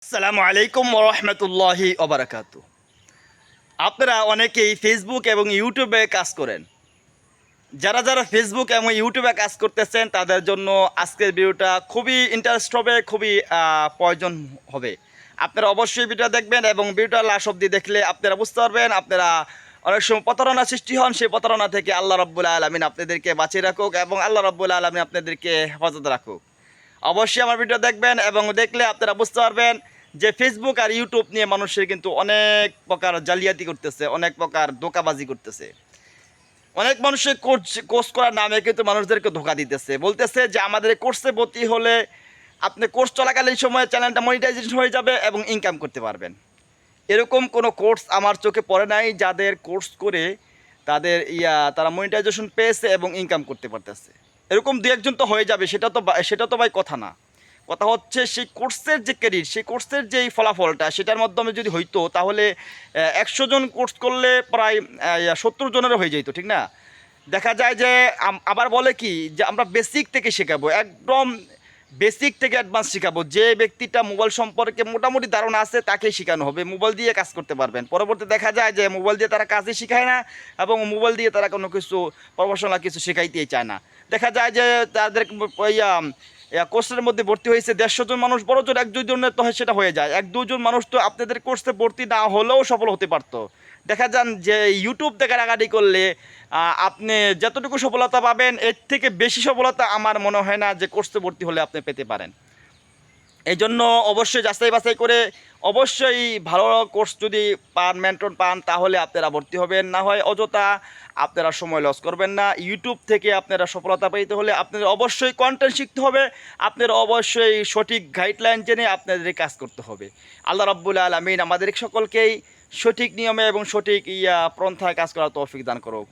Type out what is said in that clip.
আসসালামু আলাইকুম রহমতুল্লাহি ওবারাকাতু। আপনারা অনেকেই ফেসবুক এবং ইউটিউবে কাজ করেন। যারা যারা ফেসবুক এবং ইউটিউবে কাজ করতেছেন তাদের জন্য আজকের ভিডিওটা খুবই ইন্টারেস্ট হবে, খুবই প্রয়োজন হবে। আপনারা অবশ্যই ভিডিওটা দেখবেন এবং ভিডিওটা লাস্ট অবধি দেখলে আপনারা বুঝতে পারবেন। আপনারা অনেক সময় প্রতারণা সৃষ্টি হন, সেই প্রতারণা থেকে আল্লাহ রাব্বুল আলামিন আপনাদেরকে বাঁচিয়ে রাখুক এবং আল্লাহ রাব্বুল আলামিন আপনাদেরকে হেফাজত রাখুক। অবশ্যই আমার ভিডিও দেখবেন এবং দেখলে আপনারা বুঝতে পারবেন যে ফেসবুক আর ইউটিউব নিয়ে মানুষের কিন্তু অনেক প্রকার জালিয়াতি করতেছে, অনেক প্রকার ধোঁকাবাজি করতেছে। অনেক মানুষের কোর্স করার নামে কিন্তু মানুষদেরকে ধোঁকা দিতেছে, বলতেছে যে আমাদের কোর্সে ভর্তি হলে আপনি কোর্স চলাকালীন সময়ে চ্যানেলটা মনিটাইজেশন হয়ে যাবে এবং ইনকাম করতে পারবেন। এরকম কোনো কোর্স আমার চোখে পড়ে নাই যাদের কোর্স করে তাদের তারা মনিটাইজেশন পেয়েছে এবং ইনকাম করতে পারতেছে। এরকম দু একজন তো হয়ে যাবে, সেটা তো ভাই কথা না। কথা হচ্ছে সেই কোর্সের যে ক্যারিয়ার, সেই কোর্সের যেই ফলাফলটা সেটার মাধ্যমে যদি হইতো তাহলে 100 জন কোর্স করলে প্রায় 70 জনেরও হয়ে যেত, ঠিক না? দেখা যায় যে আবার বলে কি যে আমরা বেসিক থেকে শেখাবো, একদম বেসিক থেকে অ্যাডভান্স শেখাবো। যে ব্যক্তিটা মোবাইল সম্পর্কে মোটামুটি ধারণা আছে তাকেই শেখানো হবে, মোবাইল দিয়ে কাজ করতে পারবেন। পরবর্তী দেখা যায় যে মোবাইল দিয়ে তারা কাজই শেখায় না এবং মোবাইল দিয়ে তারা কোনো কিছু প্রফেশনাল কিছু শেখাইতেই চায় না। দেখা যায় যে তাদের কোর্সের মধ্যে ভর্তি হয়েছে 150 জন মানুষ, বড় জোর 1-2 জনের তো সেটা হয়ে যায়। 1-2 জন মানুষ তো আপনাদের কোর্সে ভর্তি না হলেও সফল হতে পারতো। দেখা যান যে ইউটিউব থেকে রাগাড়ি করলে আপনি যতটুকু সফলতা পাবেন এর থেকে বেশি সফলতা আমার মনে হয় না যে কোর্সে ভর্তি হলে আপনি পেতে পারেন। এই জন্য অবশ্যই যাচাই বাছাই করে অবশ্যই ভালো কোর্স যদি পান, মেন্টর পান, তাহলে আপনারা ভর্তি হবেন। না হয় অযথা আপনারা সময় লস করবেন না। ইউটিউব থেকে আপনারা সফলতা পেতে হলে আপনাদের অবশ্যই কন্টেন্ট শিখতে হবে, আপনাদের অবশ্যই সঠিক গাইডলাইন জেনে আপনাদের কাজ করতে হবে। আল্লাহ রাব্বুল আলামিন আমাদের সকলকেই সঠিক নিয়মে এবং সঠিক পন্থায় কাজ করার তৌফিক দান করুক।